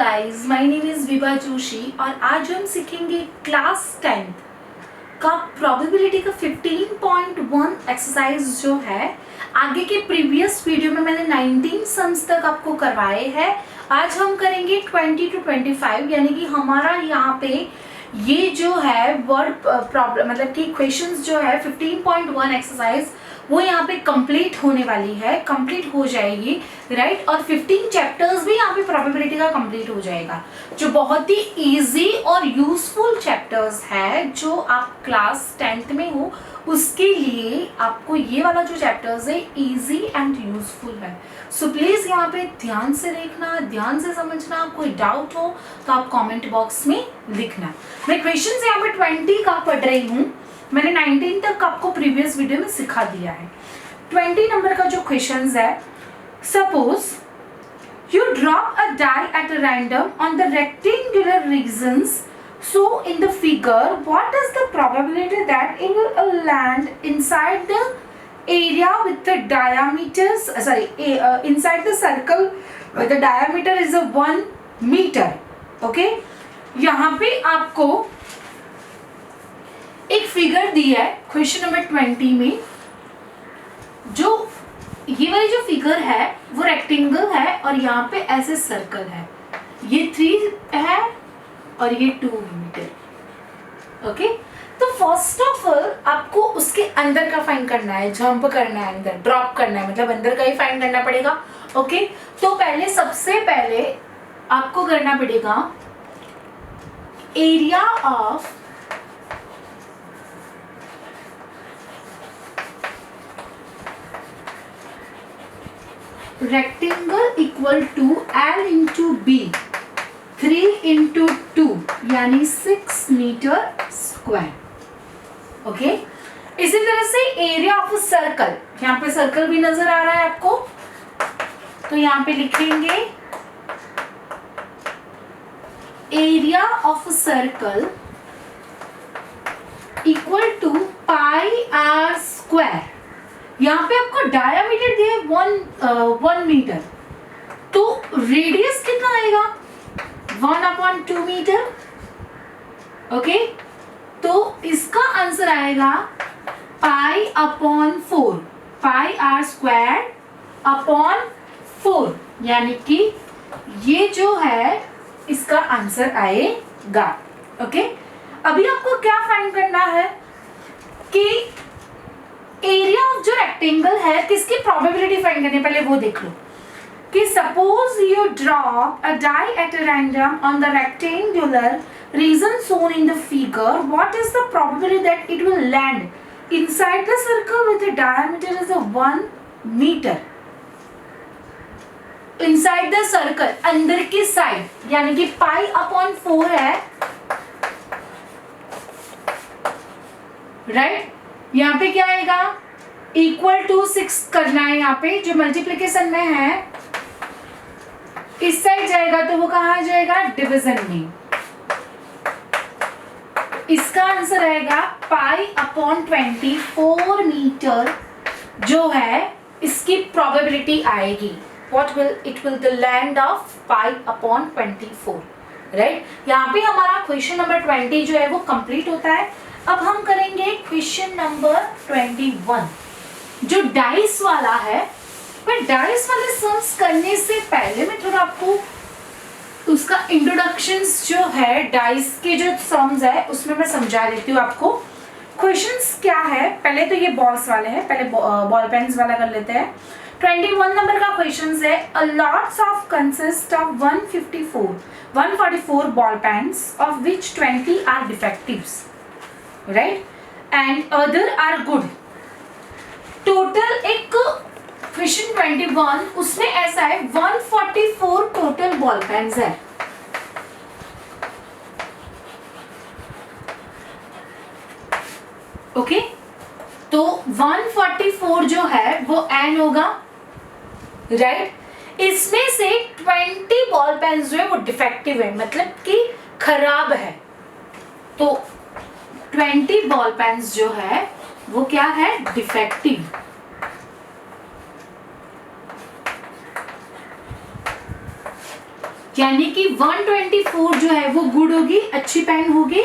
Guys, my name is Vibha Joshi और आज हम सीखेंगे क्लास 10th का प्रोबेबिलिटी का 15.1 एक्सरसाइज जो है। आगे के प्रीवियस वीडियो में मैंने 19 सम्स तक आपको करवाए हैं। आज हम करेंगे 20 to 25, यानी कि हमारा यहाँ पे ये जो है वर्ड प्रॉब्लम मतलब कि क्वेश्चंस जो है 15.1 एक्सरसाइज वो यहाँ पे कंप्लीट होने वाली है, कंप्लीट हो जाएगी, राइट। और 15 चैप्टर्स भी यहाँ पे प्रोबेबिलिटी का कंप्लीट हो जाएगा, जो बहुत ही इजी और यूजफुल चैप्टर्स है। जो आप क्लास 10th में हो उसके लिए आपको ये वाला जो चैप्टर्स है इजी एंड यूजफुल है। सो प्लीज यहाँ पे ध्यान से देखना, ध्यान से समझना। कोई डाउट हो तो आप कमेंट बॉक्स में लिखना। मैं क्वेश्चंस यहाँ पे 20 का पढ़ रही हूँ, मैंने 19 तक आपको प्रीवियस वीडियो में सिखा दिया है। 20 नंबर का जो क्वेश्चंस है, suppose you drop a die at random on the rectangular regions. So in the figure, what is the probability that it will land inside the area with the diameter, inside the circle where the diameter is a 1 meter. Okay? यहाँ पे आपको एक figure दी है question number 20 में। जो ये वाली जो फिगर है वो रेक्टेंगल है और यहाँ पे ऐसे सर्कल है। ये 3 है और ये 2 मीटर। ओके, तो फर्स्ट ऑफ ऑल आपको उसके अंदर का फाइंड करना है, जंप करना है, अंदर ड्रॉप करना है, मतलब अंदर का ही फाइंड करना पड़ेगा। ओके, तो सबसे पहले आपको करना पड़ेगा area of rectangle equal to L into B, 3 into 2 यानी 6 मीटर स्क्वायर। ओके, इसी तरह से एरिया ऑफ सर्कल, यहाँ पे सर्कल भी नजर आ रहा है आपको, तो यहाँ पे लिखेंगे area of circle equal to pi r square. यहाँ पे आपको डायामीटर दिया है 1 मीटर, तो रेडियस कितना आएगा 1/2 मीटर। ओके, तो इसका आंसर आएगा π/4, पाई आर स्क्वायर अपॉन 4, यानी कि ये जो है इसका आंसर आएगा। ओके, अभी आपको क्या फाइंड करना है कि एरिया ऑफ जो रेक्टेंगल है किसकी प्रोबेबिलिटी फाइंड करनी है, पहले वो देख लो। कि suppose you drop a die at random on the rectangular region shown in the figure, what is the probability that it will land inside the circle with the diameter is a 1 meter? inside the circle, अंदर की side, यानी कि π/4 है, right. यहाँ पे क्या आएगा equal to 6 करना है, यहाँ पे जो मल्टीप्लिकेशन में है इस साइड जाएगा तो वो कहाँ जाएगा डिवीजन में। इसका आंसर आएगा π/24 मीटर जो है इसकी प्रोबेबिलिटी आएगी। What will it will the land of π/24, right. यहाँ पे हमारा क्वेश्चन नंबर 20 जो है वो कंप्लीट होता है। अब हम करेंगे क्वेश्चन नंबर 21 जो डाइस वाला है। पर डाइस वाले सम्स करने से पहले मैं थोड़ा आपको उसका इंट्रोडक्शंस जो है, डाइस के जो सम्स है उसमें मैं समझा देती हूँ आपको। क्वेश्चंस क्या है, पहले तो ये बॉल्स वाले हैं, पहले बॉल पेन्स वाला कर लेते हैं। 21 नंबर का क्वेश्चन है, a lots of consist of 144 ball pens of which 20 are defectives, right, and other are good. Total एक क्वेश्चन 21 उसमें ऐसा है 144 टोटल बॉल पेन्स है। ओके, तो 144 जो है वो n होगा, राइट। इसमें से 20 बॉल पेन्स जो है वो डिफेक्टिव है, मतलब कि खराब है। तो 20 बॉल पेन्स जो है वो क्या है डिफेक्टिव। यानी कि 124 जो है वो गुड होगी, अच्छी पेन होगी।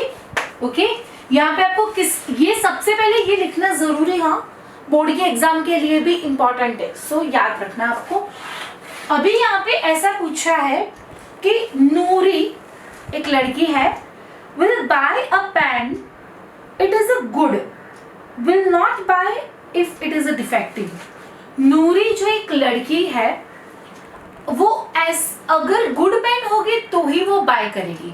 ओके, यहाँ पे आपको ये सबसे पहले ये लिखना जरूरी, हाँ बोर्ड के एग्जाम के लिए भी इंपॉर्टेंट है, सो याद रखना आपको। अभी यहाँ पे ऐसा पूछा है कि नूरी एक लड़की है, will buy a pen it is a good, will not buy if it is a defective. Noori जो एक लड़की है वो अगर गुड पेन होगी तो ही वो बाय करेगी,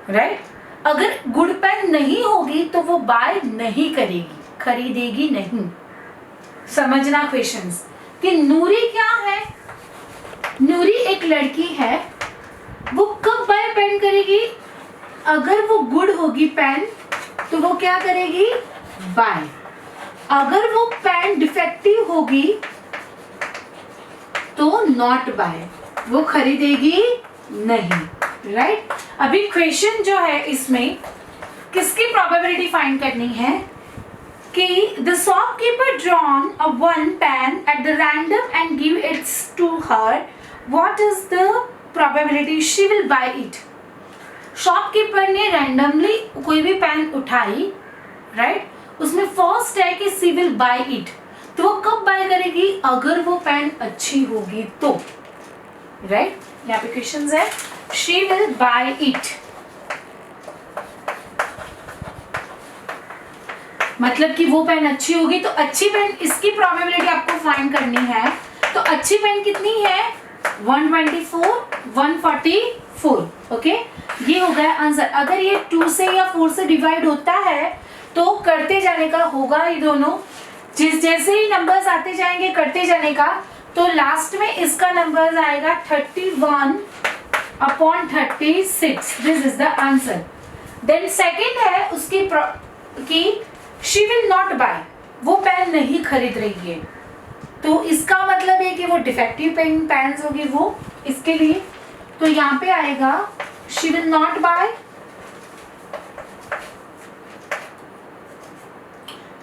राइट? अगर गुड पेन नहीं होगी तो वो बाय नहीं करेगी, खरीदेगी नहीं। समझना क्वेश्चंस कि नूरी क्या है। नूरी एक लड़की है, वो कब बाय पेन करेगी? अगर वो गुड होगी पेन तो वो क्या करेगी? बाय। अगर वो पेन डिफेक्टिव होगी तो नॉट बाय, वो खरीदेगी नहीं, राइट? अभी क्वेश्चन जो है इसमें किसकी प्रोबेबिलिटी फाइंड करनी है कि the shopkeeper drawn a one pen at the random and give it to her, what is the probability she will buy it? Shopkeeper ने रैंडमली कोई भी पेन उठाई, राइट? उसमें फर्स्ट है कि she will buy it, तो वो कब बाय करेगी? अगर वो पेन अच्छी होगी तो, राइट? यहाँ पे क्वेश्चन है she will buy it, मतलब कि वो पेन अच्छी होगी, तो अच्छी पेन, इसकी प्रोबेबिलिटी आपको फाइंड करनी है। तो अच्छी पेन कितनी है? 124, 144, ओके, ये हो गया आंसर। अगर ये 2 से या 4 से डिवाइड होता है तो करते जाने का होगा ये दोनों, जैसे ही नंबर्स आते जाएंगे करते जाने का, तो लास्ट में इसका नंबर आएगा 31/36। This is the answer. Then second है उसकी कि शी विल नॉट बाय, वो पेन नहीं खरीद रही है, तो इसका मतलब है कि वो डिफेक्टिव पेन्स होगी वो, इसके लिए तो यहाँ पे आएगा she will not buy,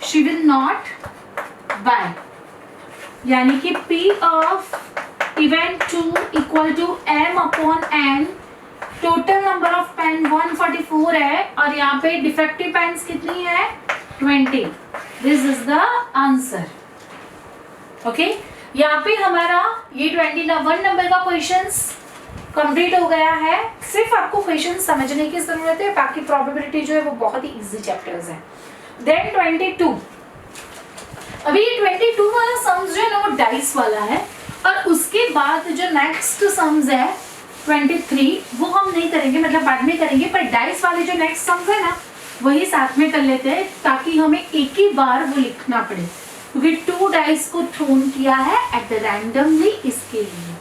she will not buy, यानी कि P of event 2 equal to M/N, total number of pen 144 है और यहाँ पे डिफेक्टिव पेन्स कितनी है? 20। This is the answer. Okay, यहाँ पे हमारा ये 21 नंबर का क्वेश्चंस कंप्लीट हो गया है। सिर्फ आपको क्वेश्चन समझने की जरूरत है, बाकी प्रोबेबिलिटी जो है वो बहुत ही इजी चैप्टर्स है। देन 22, अभी ये 22 वाला सम्स जो है ना वो डाइस वाला है, और उसके बाद जो नेक्स्ट सम्स है 23 वो हम नहीं करेंगे, मतलब बाद में करेंगे, पर डाइस वाले जो नेक्स्ट सम्स है ना वही साथ में कर लेते हैं, ताकि हमें एक ही बार वो लिखना पड़े, क्योंकि 2 डाइस को थ्रोन किया है एट द रैंडमली, इसके लिए।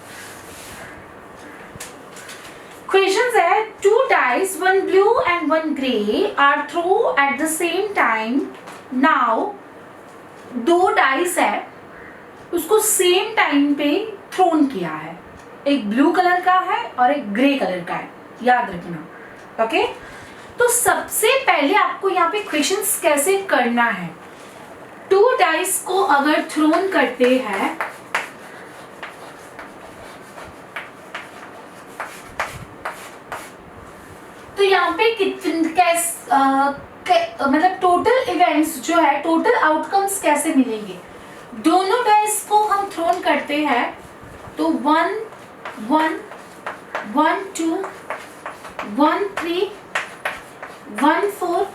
क्वेश्चंस है 2 dice, 1 blue and 1 grey are thrown at the same time. Now 2 dice है, उसको सेम टाइम पे थ्रोन किया है, एक ब्लू कलर का है और एक ग्रे कलर का है, याद रखना। ओके, तो सबसे पहले आपको यहाँ पे क्वेश्चंस कैसे करना है। 2 डाइस को अगर थ्रोन करते हैं तो यहाँ पे मतलब टोटल इवेंट्स जो है, टोटल आउटकम्स कैसे मिलेंगे। दोनों डाइस को हम थ्रोन करते हैं तो 1 1 1 2 1 3 1 4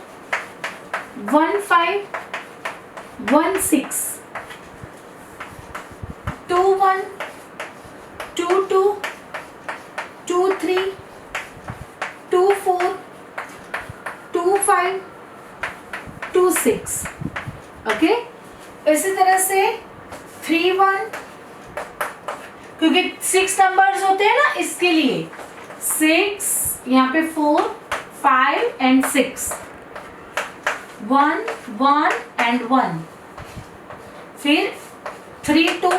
1 5 1 6 2 1 2 2 2 3 2 4 2 5 2 6। ओके, इसी तरह से 3 1, क्योंकि 6 नंबर्स होते हैं ना इसके लिए 6, यहाँ पे 4 5 and 6, 1 1 and 1, फिर 3 2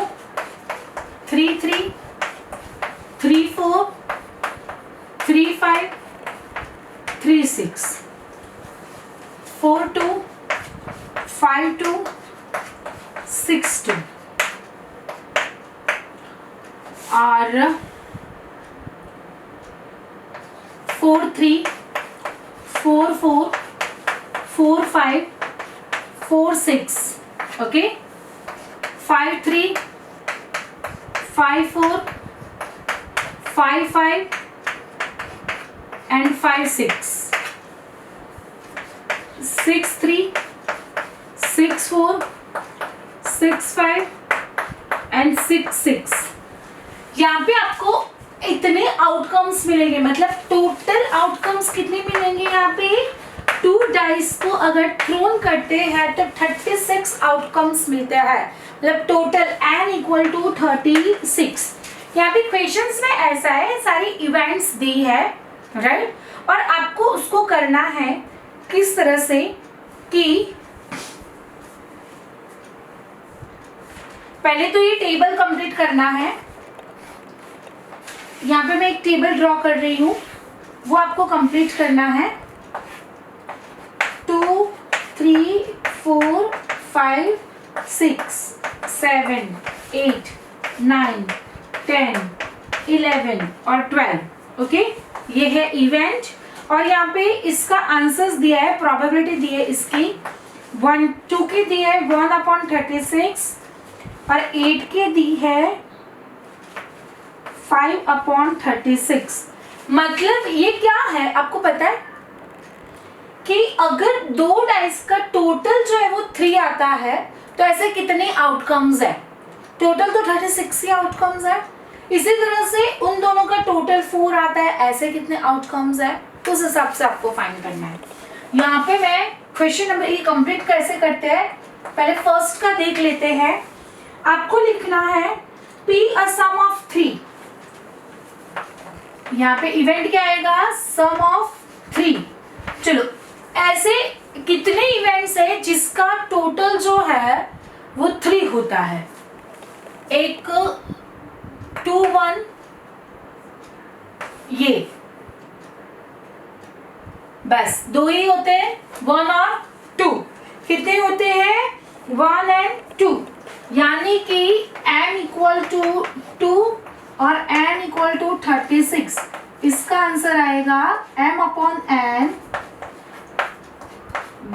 3 3 3 4 3 5 3 6, 4 2 5 2 6 2, और 4 3 4 4 4 5 4 6, ओके, 5 3 5 4 5 5 and 5 6, 6 3 6 4 6 5 and 6 6। यहाँ पे आपको इतने आउटकम्स मिलेंगे, मतलब टोटल आउटकम्स कितने मिलेंगे यहाँ पे? 2 डाइस को अगर थ्रोन करते हैं तो 36 आउटकम्स मिलते हैं, मतलब टोटल n इक्वल टू 36। यहाँ पे क्वेश्चंस में ऐसा है, सारी इवेंट्स दी है, राइट, और आपको उसको करना है किस तरह से कि पहले तो ये टेबल कंप्लीट करना है। यहाँ पे मैं एक टेबल ड्रॉ कर रही हूँ, वो आपको कंप्लीट करना है। 2 3 4 5 6 7 8 9 10 11 और 12, ओके, ये है इवेंट। और यहाँ पे इसका आंसर्स दिया है, प्रोबेबिलिटी दी है इसकी 1 2 की दी है 1/36 और 8 की दी है 5/36। मतलब ये क्या है आपको पता है कि अगर 2 डाइस का टोटल जो है वो 3 आता है तो ऐसे कितने आउटकम्स है? टोटल तो 36 ही आउटकम्स है। इसी तरह से उन दोनों का टोटल 4 आता है, ऐसे कितने आउटकम्स है, उस हिसाब से आपको फाइंड करना है। यहाँ पे मैं क्वेश्चन नंबर ये कंप्लीट कैसे करते हैं, पहले फर्स्ट का देख लेते हैं। आपको लिखना है P a sum of 3। यहाँ पे इवेंट क्या आएगा? सम ऑफ 3। चलो, ऐसे कितने इवेंट्स है जिसका टोटल जो है वो 3 होता है? एक 2 1, ये बस 2 ही होते हैं, 1 और 2। कितने होते हैं? 1 and 2, यानी कि n इक्वल टू 2 और n इक्वल टू 36। इसका आंसर आएगा m/n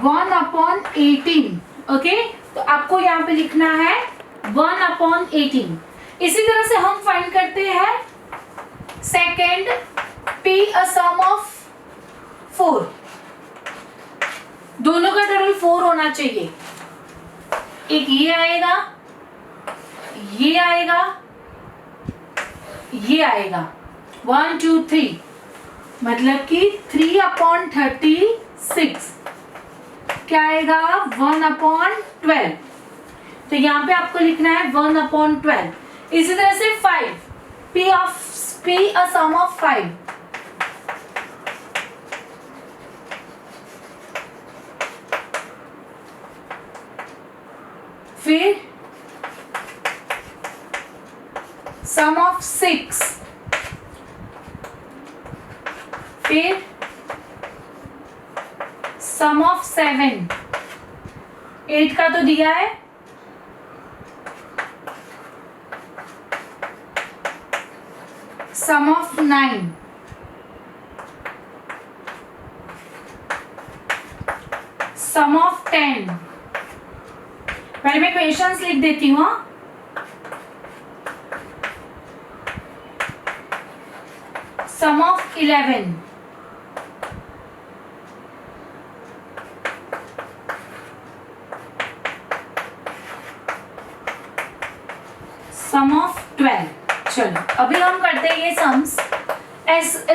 1/18, ओके। तो आपको यहाँ पे लिखना है 1/18। इसी तरह से हम फाइंड करते हैं second P a sum of 4। दोनों का टोटल 4 होना चाहिए। एक ये आएगा, ये आएगा, ये आएगा 1 2 3, मतलब कि 3/36 क्या आएगा? 1/12। तो यहाँ पे आपको लिखना है 1/12। इसी तरह से 5 P a sum of 5। फिर सम ऑफ 6, फिर सम ऑफ 7, 8 का तो दिया है, सम ऑफ 9, सम ऑफ 10। पहले मैं क्वेश्चंस लिख देती हूँ। सम ऑफ 11, सम ऑफ 12। चलो अभी हम करते हैं ये सम्स।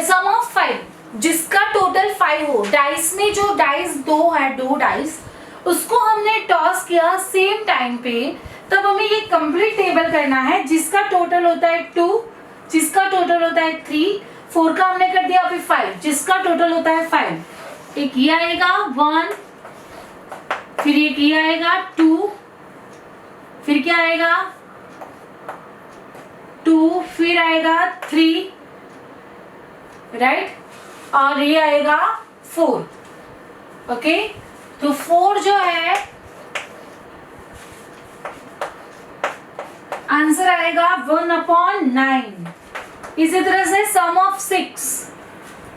सम ऑफ 5, जिसका टोटल 5 हो। डाइस में जो डाइस 2 है, 2 डाइस, उसको हमने टॉस किया सेम टाइम पे, तब हमें ये कंप्लीट टेबल करना है जिसका टोटल होता है 2, जिसका टोटल होता है 3, 4 का हमने कर दिया अभी 5, जिसका टोटल होता है 5। एक ये आएगा 1, फिर एक ये आएगा 2, फिर क्या आएगा 2, फिर आएगा 3, राइट, और ये आएगा 4, ओके। तो 4 जो है आंसर आएगा 1/9। इसी तरह से सम ऑफ 6,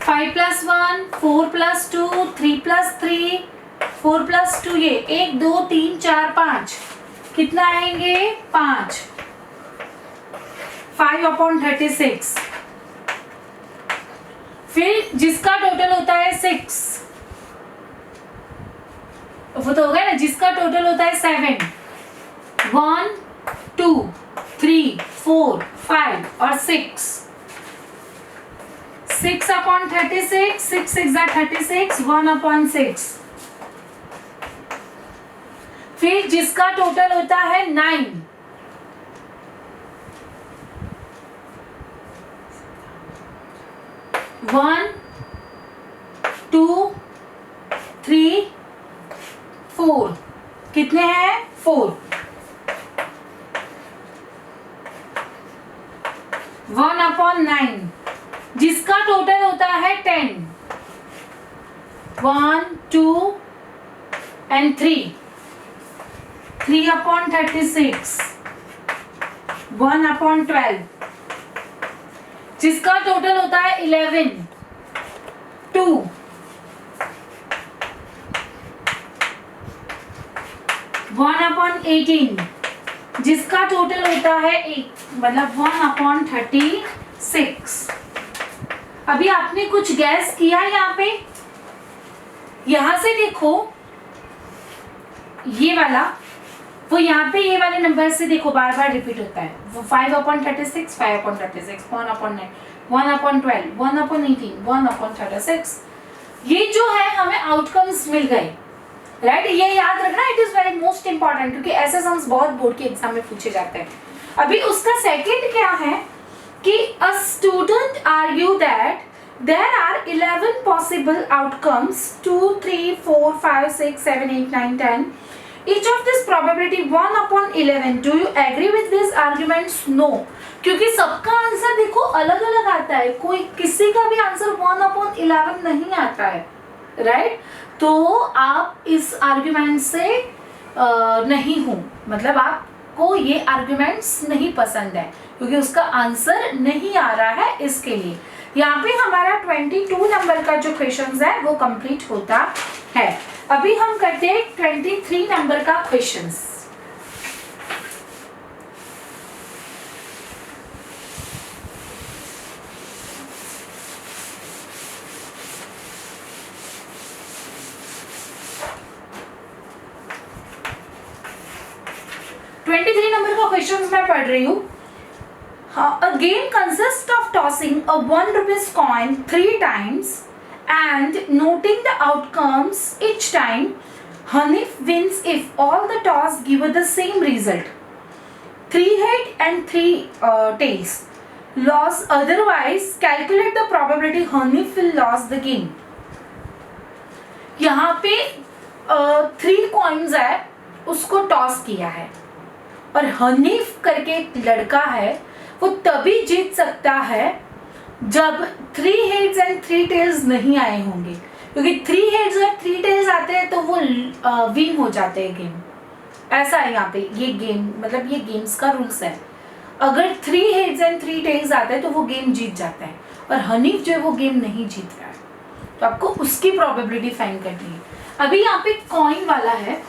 5 + 1, 4 + 2, 3 + 3, 4 + 2, ये 1 2 3 4 5, कितना आएंगे 5, 5/36। फिर जिसका टोटल होता है 6, वो तो हो गया ना, जिसका टोटल होता है 7, 1 2 3 4 5 और 6, 6/36, 6 6 36, 1/6। फिर जिसका टोटल होता है 9, 1 2 3 4, कितने हैं 4, 1/9। जिसका टोटल होता है 10, 1 2 and 3, 3/36, 1/12। जिसका टोटल होता है 11, 2, 1/18। जिसका टोटल होता है 8, मतलब 1/36। अभी आपने कुछ गैस किया यहाँ पे? यहां से देखो, ये वाला, वो यहाँ पे ये वाले नंबर से देखो बार बार रिपीट होता है। वो 5/36, 5/36, 1/9, 1/12, 1/18, 1/36। ये जो है हमें आउटकम्स मिल गए, राइट? ये याद रखना, it is very most important, क्योंकि ऐसे सम्स बहुत बोर्ड के एग्जाम में पूछे जाते हैं। अभी उसका सेकंड क्या है कि a student argue that there are 11 possible outcomes, 2 3 4 5 6 7 8 9 10, each of this probability 1/11। do you agree with these arguments? no, क्योंकि सबका आंसर देखो अलग अलग आता है, कोई किसी का भी आंसर 1/11 नहीं आता है, राइट? तो आप इस आर्ग्यूमेंट से नहीं हो, मतलब आपको ये आर्ग्यूमेंट्स नहीं पसंद है क्योंकि उसका आंसर नहीं आ रहा है, इसके लिए। यहाँ पे हमारा 22 नंबर का जो क्वेश्चन है वो कंप्लीट होता है। अभी हम करते हैं 23 नंबर का क्वेश्चन। नंबर का क्वेश्चन मैं पढ़ रही हूँ। A game consists of tossing a 1 rupees coin 3 times and noting the outcomes each time. Hanif wins if all the toss give the same result. 3 head and 3 tails. Loss otherwise calculate the probability Hanif will lose the game. यहाँ पे 3 coins है, उसको toss किया है और हनीफ करके एक लड़का है, वो तभी जीत सकता है जब 3 हेड्स एंड 3 टेल्स नहीं आए होंगे, क्योंकि 3 हेड्स और 3 टेल्स आते हैं तो वो विन हो जाते हैं गेम। ऐसा है यहाँ पे, ये गेम मतलब ये गेम्स का रूल्स है। अगर 3 हेड्स एंड 3 टेल्स आते हैं तो वो गेम जीत जाता है, और हनीफ जो है वो गेम नहीं जीत रहा है, तो आपको उसकी प्रोबेबिलिटी फाइंड करनी है। अभी यहाँ पे कॉइन वाला है,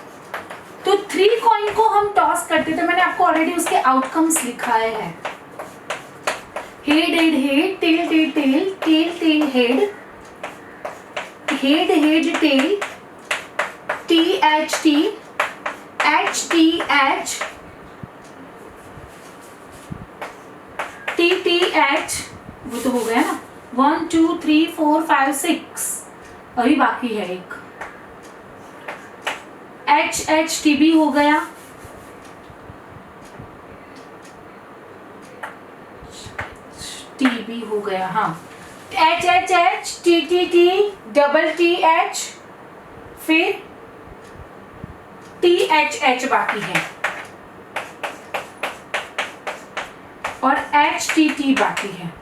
तो 3 कॉइन को हम टॉस करते, तो मैंने आपको ऑलरेडी उसके आउटकम्स लिखाए हैं। Head head head, tail tail tail, tail tail head, head head tail, T H T, H T H, T T H, वो तो हो गया ना। 1 2 3 4 5 6, अभी बाकी है एक। एच एच टी भी हो गया, टी भी हो गया, हाँ। H H H, T T T, double T H, फिर टी एच एच बाकी है, और एच टी टी बाकी है।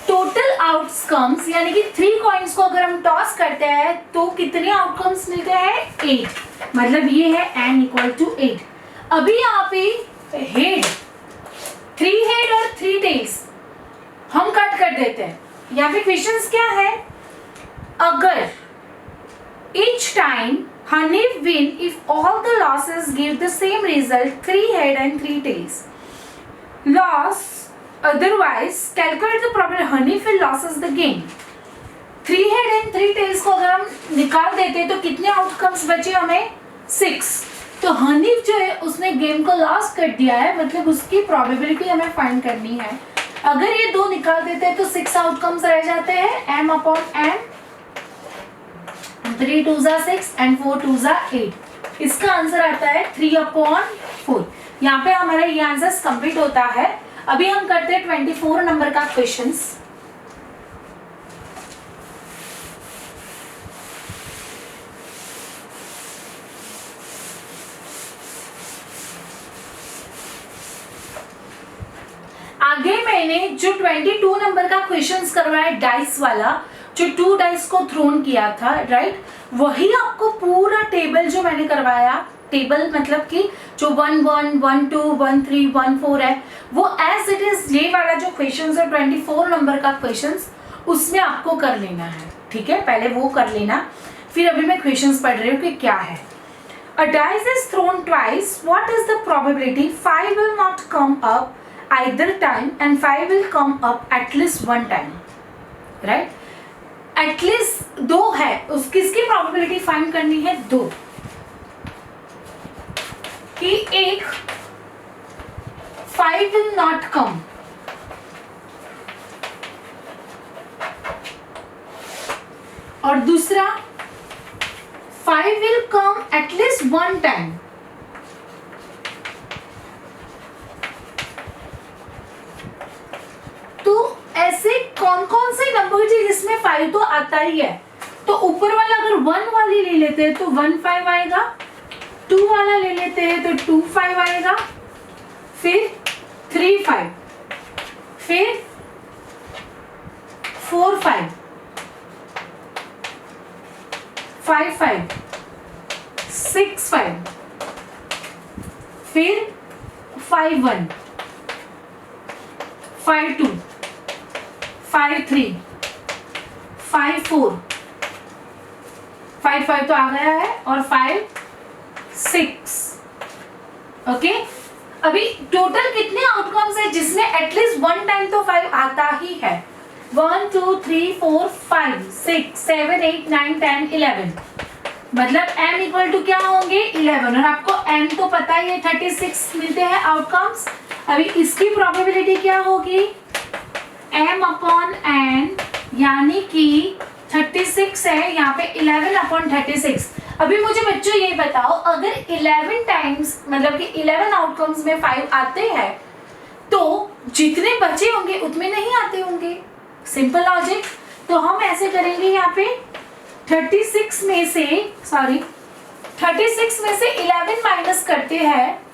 टोटल आउटकम्स यानी कि 3 कॉइन्स को अगर हम टॉस करते हैं तो कितने आउटकम्स मिलते हैं? 8, मतलब ये है n = 8। अभी यहाँ पे हेड, 3 हेड और 3 टेल्स हम कट कर देते हैं। यहाँ पे क्वेश्चंस क्या है अगर each time Hanif win if all the losses give the same result, 3 head and 3 tails. Loss otherwise calculate the probability Hanif will loses the game. 3 head and 3 tails को अगर हम निकाल देते तो कितने आउटकम्स बचे हमें? 6. तो हनीफ जो है उसने गेम को लॉस कर दिया है, मतलब उसकी प्रोबेबिलिटी हमें फाइंड करनी है. अगर ये दो निकाल देते हैं तो 6 आउटकम्स रह जाते हैं, m अपॉन n, 3 2 6 एंड 4 2 8. इसका आंसर आता है 3 अपॉन 4. यहाँ पे हमारा ये आंसर कंप्लीट होता है. अभी हम करते हैं 24 नंबर का क्वेश्चंस. आगे मैंने जो 22 नंबर का क्वेश्चंस करवाया डाइस वाला, जो 2 डाइस को थ्रोन किया था, राइट, वही आपको पूरा टेबल जो मैंने करवाया, टेबल मतलब कि जो 1 1 1 2 1 3 1 4 है, वो एज इट इज ये वाला जो क्वेश्चंस है 24 नंबर का क्वेश्चंस, उसमें आपको कर लेना है. ठीक है, पहले वो कर लेना, फिर अभी मैं क्वेश्चंस पढ़ रही हूँ कि क्या है. A dice is thrown twice. What is the probability 5 will not come up either time and 5 will come up at least one time, right? At least 2 है, उस किसकी probability फाइंड करनी है? 2 कि एक 5 will not come और दूसरा 5 will come at least one time. तो ऐसे कौन कौन से नंबर है जिसमें 5 तो आता ही है? तो ऊपर वाला अगर 1 वाली ले लेते हैं तो 1 5 आएगा, 2 वाला ले लेते हैं तो 2 5 आएगा, फिर 3 5, फिर 4 5, 5 5, 6 5, फिर 5 1, 5 2, 5 3, 5 4, 5 5 तो आ गया है और 5 6. ओके, अभी टोटल कितने आउटकम्स है जिसमें एटलीस्ट 1 टाइम तो 5 आता ही है? 1 2 3 4 5 6 7 8 9 10 11. मतलब m इक्वल टू क्या होंगे? 11. और आपको n तो पता ही है 36 मिलते हैं आउटकम्स. अभी इसकी प्रोबेबिलिटी क्या होगी? m अपॉन n, यानी कि 36 है, यहाँ पे 11 अपॉन 36. अभी मुझे बच्चों ये बताओ, अगर 11 टाइम्स मतलब कि 11 आउटकम्स में 5 आते हैं तो जितने बचे होंगे उतने नहीं आते होंगे. Simple logic. तो हम ऐसे करेंगे, यहाँ पे 36 में से 11 माइनस करते हैं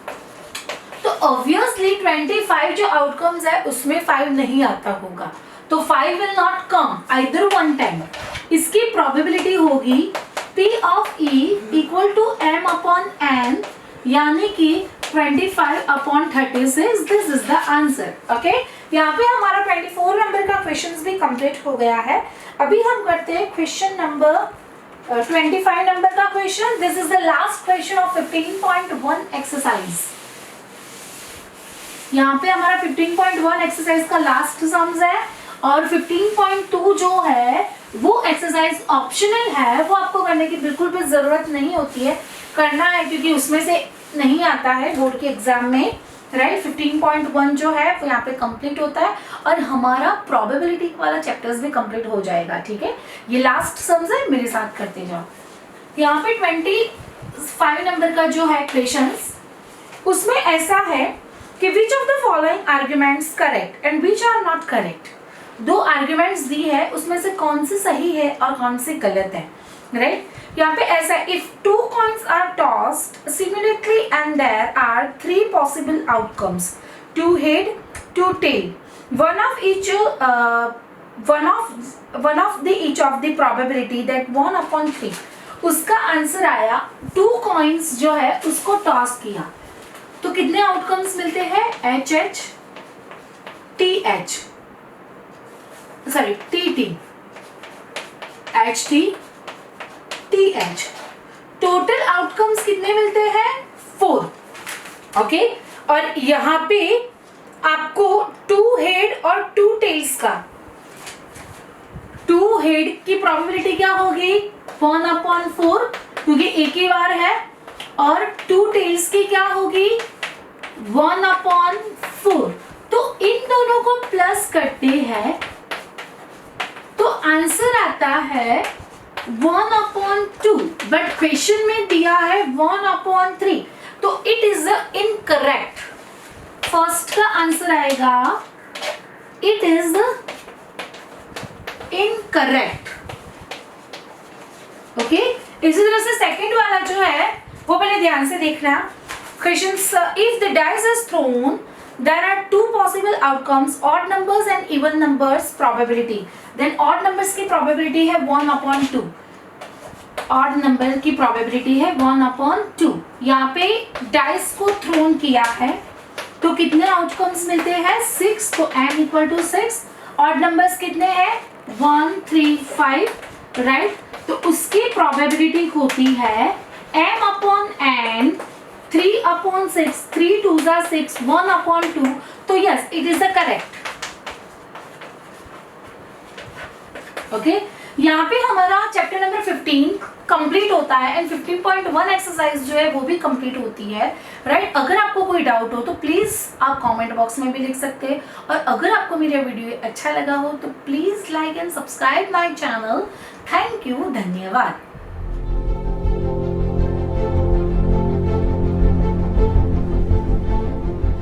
तो ऑब्वियसली 25 जो आउटकम्स है उसमें 5 नहीं आता होगा. तो 5 will not come either one time. इसकी प्रोबेबिलिटी होगी P of E equal to m upon n, यानी कि 25 upon 36. This is the answer. Okay, यहाँ पे हमारा 24 नंबर का क्वेश्चन भी कंप्लीट हो गया है. अभी हम करते हैं क्वेश्चन नंबर 25 नंबर का question. This is the last question of 15.1 exercise. यहाँ पे हमारा 15.1 एक्सरसाइज का लास्ट सम्स है और 15.2 जो है वो एक्सरसाइज ऑप्शनल है, वो आपको करने की बिल्कुल भी जरूरत नहीं होती है. करना है क्योंकि उसमें से नहीं आता है बोर्ड के एग्जाम में, राइट. 15.1 जो है वो यहाँ पे कंप्लीट होता है और हमारा प्रोबेबिलिटी वाला चैप्टर्स भी कंप्लीट हो जाएगा. ठीक है, ये लास्ट सम्स है, मेरे साथ करते जाओ. यहाँ पे 25 नंबर का जो है क्वेश्चंस, उसमें ऐसा है कि which of the following arguments correct and which are not correct. 2 arguments दी है, उसमें से कौन सी सही है और कौन सी गलत है, राइट. यहाँ पे ऐसा, if 2 coins are tossed simultaneously and there are 3 possible outcomes, 2 head, 2 tail, one of each of the probability that 1 upon 3. उसका आंसर आया 2 coins जो है उसको टॉस किया तो कितने आउटकम्स मिलते हैं? HH, TH, sorry TT, HTTH। Total outcomes कितने मिलते हैं? 4। ओके, और यहाँ पे आपको 2 हेड और 2 टेल्स का, 2 हेड की प्रोबेबिलिटी क्या होगी? 1/4, क्योंकि एक ही बार है, और 2 टेल्स की क्या होगी? 1/4। तो इन दोनों को प्लस करते हैं तो आंसर आता है 1/2, बट क्वेश्चन में दिया है 1/3, तो इट इज इनकरेक्ट। फर्स्ट का आंसर आएगा इट इज इनकरेक्ट। ओके, इसी तरह से सेकंड वाला जो है वो पहले ध्यान से देखना। Question, if the dice is throne there are 2 possible outcomes, odd numbers and even numbers probability, then odd numbers की probability है 1/2, odd number की probability है 1/2। यहाँ पे डाइस को थ्रोन किया है तो कितने आउटकम्स मिलते हैं? 6, तो m = 6। odd numbers कितने हैं? 1, 3, 5, राइट? तो उसकी probability होती है m/n 3/6, 3 2s are 6, 1/2, तो yes it is the correct. Okay, यहाँ पे हमारा चैप्टर नंबर 15 कंप्लीट होता है एंड 15.1 एक्सरसाइज जो है वो भी कंप्लीट होती है, राइट? अगर आपको कोई डाउट हो तो प्लीज आप कमेंट बॉक्स में भी लिख सकते हैं, और अगर आपको मेरा वीडियो अच्छा लगा हो तो please like and subscribe my channel. Thank you, धन्यवाद।